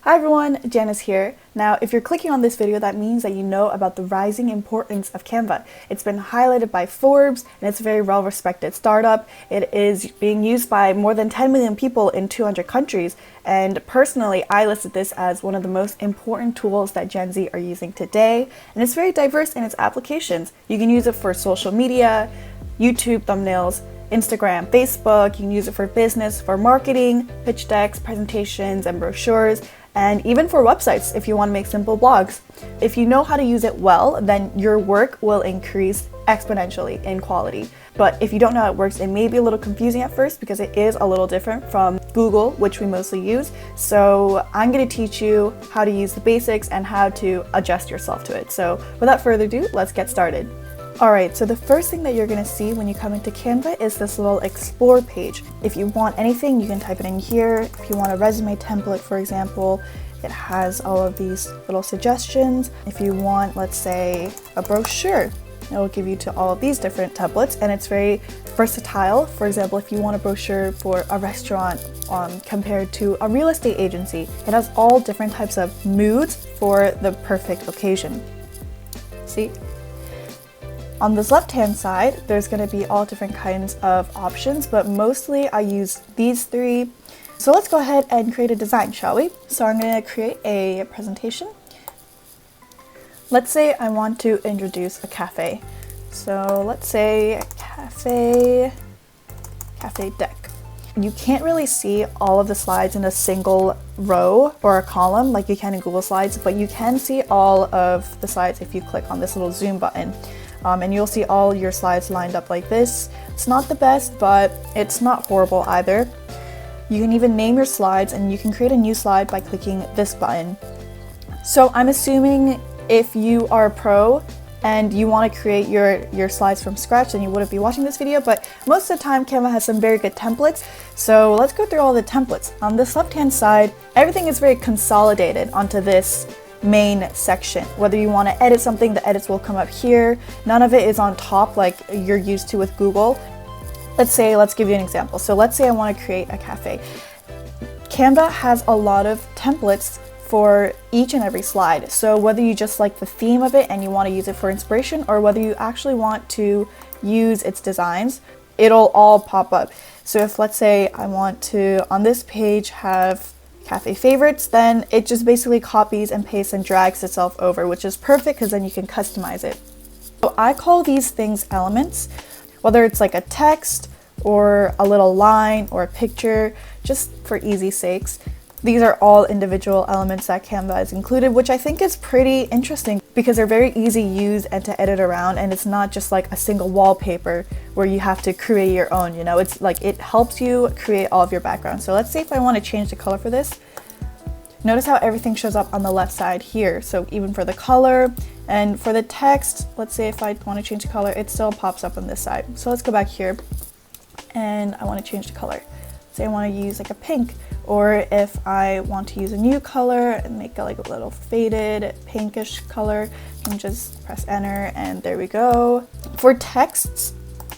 Hi everyone, Janice here. Now, if you're clicking on this video, that means that you know about the rising importance of Canva. It's been highlighted by Forbes, and it's a very well-respected startup. It is being used by more than 10 million people in 200 countries, and personally, I listed this as one of the most important tools that Gen Z are using today, and it's very diverse in its applications. You can use it for social media, YouTube thumbnails, Instagram, Facebook. You can use it for business, for marketing, pitch decks, presentations, and brochures, and even for websites if you want to make simple blogs. If you know how to use it well, then your work will increase exponentially in quality. But if you don't know how it works, it may be a little confusing at first because it is a little different from Google, which we mostly use. So I'm going to teach you how to use the basics and how to adjust yourself to it. So without further ado, let's get started. Alright, so the first thing that you're going to see when you come into Canva is this little explore page. If you want anything, you can type it in here. If you want a resume template, for example, it has all of these little suggestions. If you want, let's say, a brochure, it will give you to all of these different templates, and it's very versatile. For example, if you want a brochure for a restaurant compared to a real estate agency, it has all different types of moods for the perfect occasion. See? On this left-hand side, there's going to be all different kinds of options, but mostly I use these three. So let's go ahead and create a design, shall we? So I'm going to create a presentation. Let's say I want to introduce a cafe. So let's say cafe deck. You can't really see all of the slides in a single row or a column like you can in Google Slides, but you can see all of the slides if you click on this little zoom button. And you'll see all your slides lined up like this. It's not the best, but it's not horrible either. You can even name your slides, and you can create a new slide by clicking this button. So I'm assuming if you are a pro and you want to create your slides from scratch, then you wouldn't be watching this video, but most of the time Canva has some very good templates. So let's go through all the templates. On this left-hand side, everything is very consolidated onto this main section. Whether you want to edit something, the edits will come up here. None of it is on top like you're used to with Google. Let's give you an example. So let's say I want to create a cafe. Canva has a lot of templates for each and every slide. So whether you just like the theme of it and you want to use it for inspiration, or whether you actually want to use its designs, it'll all pop up. So if, let's say, I want to, on this page, have cafe favorites, then it just basically copies and pastes and drags itself over, which is perfect because then you can customize it. So I call these things elements, whether it's like a text or a little line or a picture, just for easy sakes. These are all individual elements that Canva has included, which I think is pretty interesting because they're very easy to use and to edit around, and it's not just like a single wallpaper where you have to create your own, you know, it's like it helps you create all of your backgrounds. So let's say if I want to change the color for this, notice how everything shows up on the left side here. So even for the color and for the text, let's say if I want to change the color, it still pops up on this side. So let's go back here and I want to change the color. Say I want to use like a pink, or if I want to use a new color and make it like a little faded pinkish color, I can just press enter and there we go. For texts,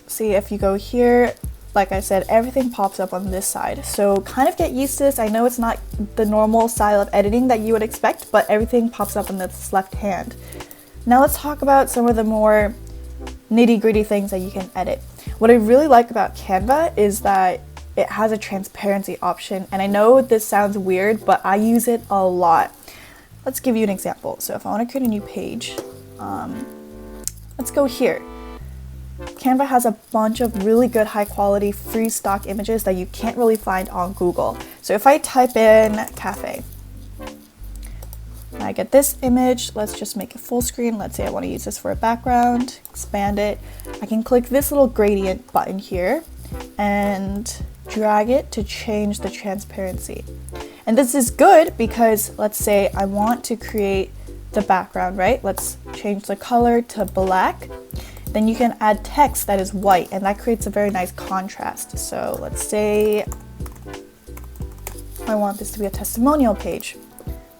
see if you go here, like I said, everything pops up on this side. So kind of get used to this. I know it's not the normal style of editing that you would expect, but everything pops up on this left hand. Now let's talk about some of the more nitty-gritty things that you can edit. What I really like about Canva is that it has a transparency option, and I know this sounds weird, but I use it a lot. Let's give you an example. So if I want to create a new page, let's go here. Canva has a bunch of really good high quality free stock images that you can't really find on Google. So if I type in cafe, I get this image. Let's just make it full screen. Let's say I want to use this for a background, expand it. I can click this little gradient button here and drag it to change the transparency. And this is good because let's say I want to create the background, right? Let's change the color to black. Then you can add text that is white, and that creates a very nice contrast. So let's say I want this to be a testimonial page.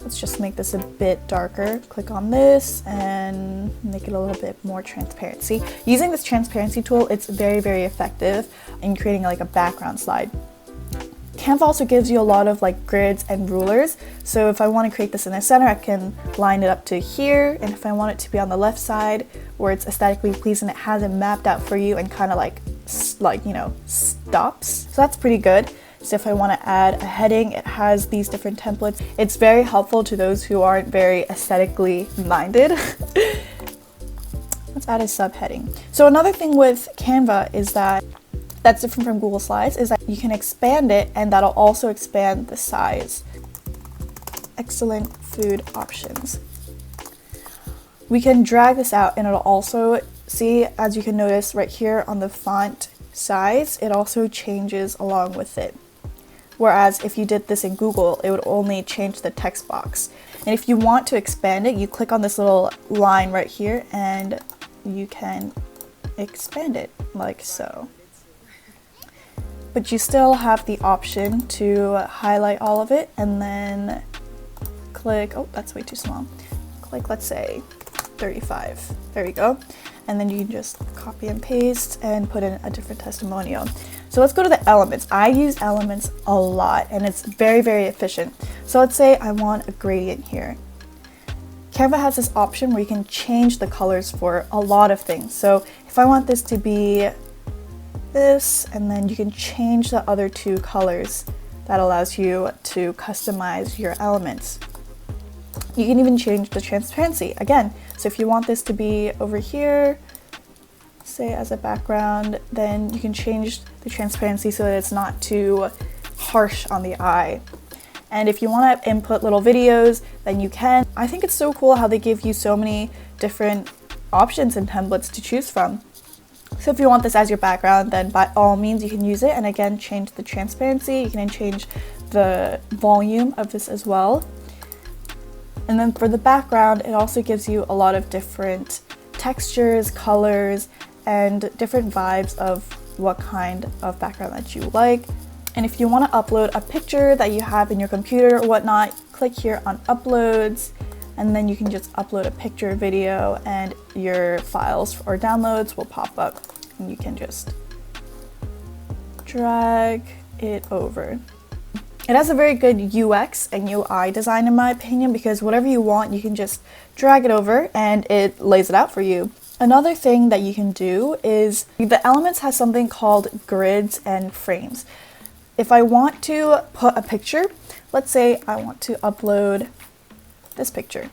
Let's just make this a bit darker. Click on this and make it a little bit more transparency. Using this transparency tool, it's very, very effective in creating like a background slide. Canva also gives you a lot of like grids and rulers. So if I want to create this in the center, I can line it up to here. And if I want it to be on the left side where it's aesthetically pleasing, it has it mapped out for you and kind of like, you know, stops. So that's pretty good. So if I want to add a heading, it has these different templates. It's very helpful to those who aren't very aesthetically minded. Let's add a subheading. So another thing with Canva is that's different from Google Slides is that you can expand it and that'll also expand the size. Excellent food options. We can drag this out and it'll also, see, as you can notice right here on the font size, it also changes along with it. Whereas if you did this in Google, it would only change the text box. And if you want to expand it, you click on this little line right here and you can expand it like so. But you still have the option to highlight all of it and then click, oh, that's way too small. Click, let's say 35. There you go. And then you can just copy and paste and put in a different testimonial. So let's go to the elements. I use elements a lot and it's very, very efficient. So let's say I want a gradient here. Canva has this option where you can change the colors for a lot of things. So if I want this to be this, and then you can change the other two colors. That allows you to customize your elements. You can even change the transparency again. So if you want this to be over here, say as a background, then you can change the transparency so that it's not too harsh on the eye. And if you want to input little videos, then you can. I think it's so cool how they give you so many different options and templates to choose from. So if you want this as your background, then by all means you can use it. And again, change the transparency. You can change the volume of this as well. And then for the background, it also gives you a lot of different textures, colors, and different vibes of what kind of background that you like. And if you want to upload a picture that you have in your computer or whatnot, click here on uploads, and then you can just upload a picture, video, and your files or downloads will pop up and you can just drag it over. It has a very good UX and UI design in my opinion, because whatever you want, you can just drag it over and it lays it out for you. Another thing that you can do is the Elements has something called grids and frames. If I want to put a picture, let's say I want to upload this picture.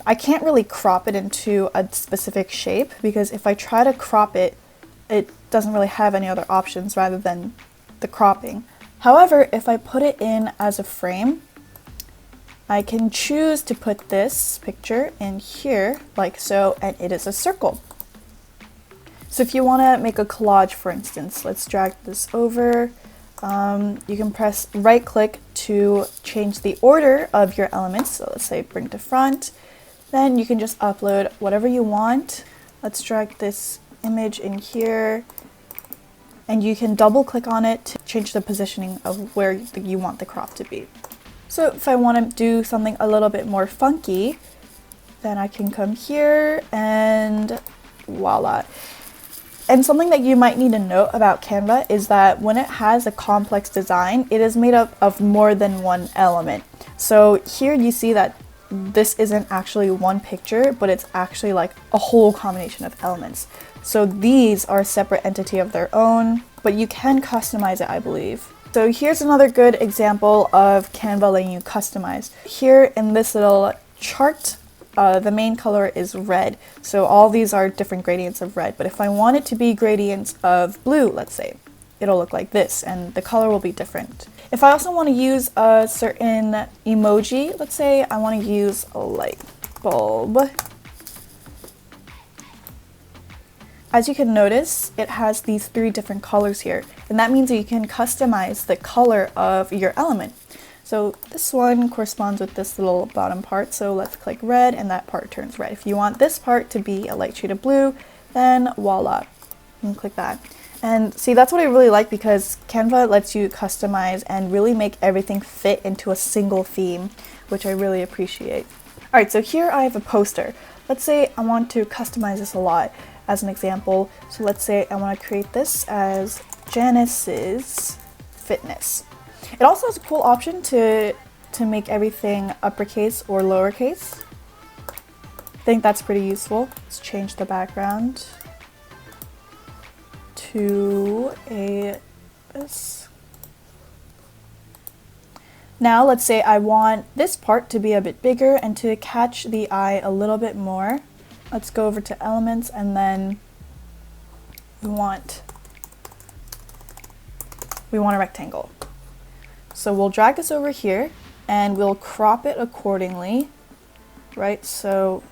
I can't really crop it into a specific shape because if I try to crop it, it doesn't really have any other options rather than the cropping. However, if I put it in as a frame, I can choose to put this picture in here like so, and it is a circle. So if you want to make a collage, for instance, let's drag this over. You can press right click to change the order of your elements. So let's say bring to front. Then you can just upload whatever you want. Let's drag this image in here. And you can double click on it to change the positioning of where you want the crop to be. So if I want to do something a little bit more funky, then I can come here and voila. And something that you might need to note about Canva is that when it has a complex design, it is made up of more than one element. So here you see that this isn't actually one picture, but it's actually like a whole combination of elements. So these are a separate entity of their own, but you can customize it, I believe. So here's another good example of Canva letting you customize. Here in this little chart, the main color is red. So all these are different gradients of red, but if I want it to be gradients of blue, let's say, it'll look like this and the color will be different. If I also want to use a certain emoji, let's say I want to use a light bulb. As you can notice, it has these 3 different colors here, and that means that you can customize the color of your element. So this one corresponds with this little bottom part, so let's click red and that part turns red. If you want this part to be a light shade of blue, then voila, you can click that. And see, that's what I really like, because Canva lets you customize and really make everything fit into a single theme, which I really appreciate. All right, so here I have a poster. Let's say I want to customize this a lot. As an example, so let's say I want to create this as Janice's Fitness. It also has a cool option to make everything uppercase or lowercase. I think that's pretty useful. Let's change the background to this. Now let's say I want this part to be a bit bigger and to catch the eye a little bit more. Let's go over to elements, and then we want a rectangle. So we'll drag this over here and we'll crop it accordingly, right? So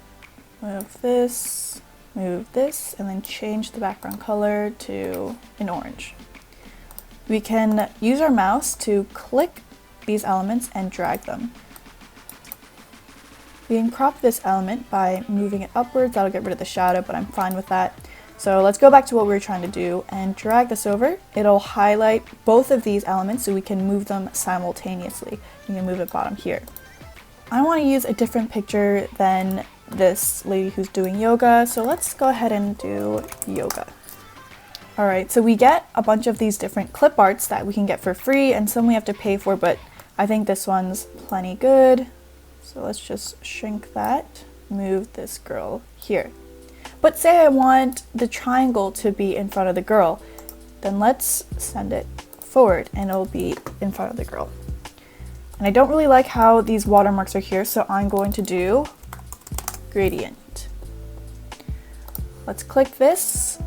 move this, and then change the background color to an orange. We can use our mouse to click these elements and drag them. We can crop this element by moving it upwards. That'll get rid of the shadow, but I'm fine with that. So let's go back to what we were trying to do and drag this over. It'll highlight both of these elements so we can move them simultaneously. You can move it bottom here. I want to use a different picture than this lady who's doing yoga, so let's go ahead and do yoga. Alright, so we get a bunch of these different clip arts that we can get for free, and some we have to pay for, but I think this one's plenty good. So let's just shrink that, move this girl here. But say I want the triangle to be in front of the girl, then let's send it forward and it'll be in front of the girl. And I don't really like how these watermarks are here, so I'm going to do gradient. Let's click this,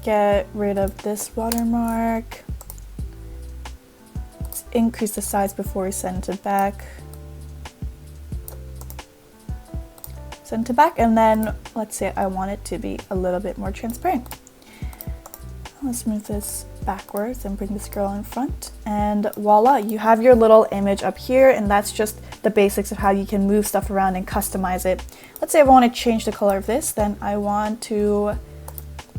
get rid of this watermark. Let's increase the size before we send it back. Send it back, and then let's say I want it to be a little bit more transparent. Let's move this backwards and bring this girl in front, and voila, you have your little image up here, and that's just the basics of how you can move stuff around and customize it. Let's say I want to change the color of this, then I want to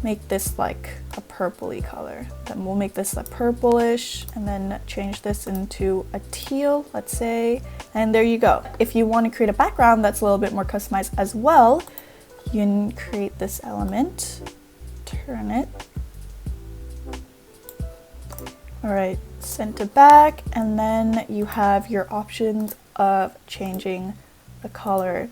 make this like a purpley color. Then we'll make this a purplish, and then change this into a teal, let's say, and there you go. If you want to create a background that's a little bit more customized as well, you can create this element, turn it. Alright, send it back, and then you have your options of changing the color.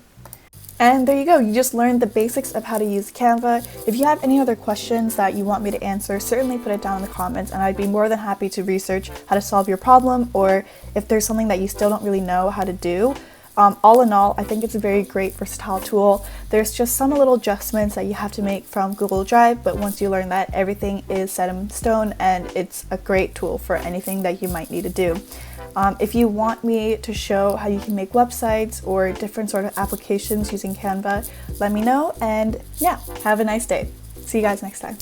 And there you go, you just learned the basics of how to use Canva. If you have any other questions that you want me to answer, certainly put it down in the comments, and I'd be more than happy to research how to solve your problem, or if there's something that you still don't really know how to do. All in all, I think it's a very great versatile tool. There's just some little adjustments that you have to make from Google Drive, but once you learn that, everything is set in stone, and it's a great tool for anything that you might need to do. If you want me to show how you can make websites or different sort of applications using Canva, let me know, and yeah, have a nice day. See you guys next time.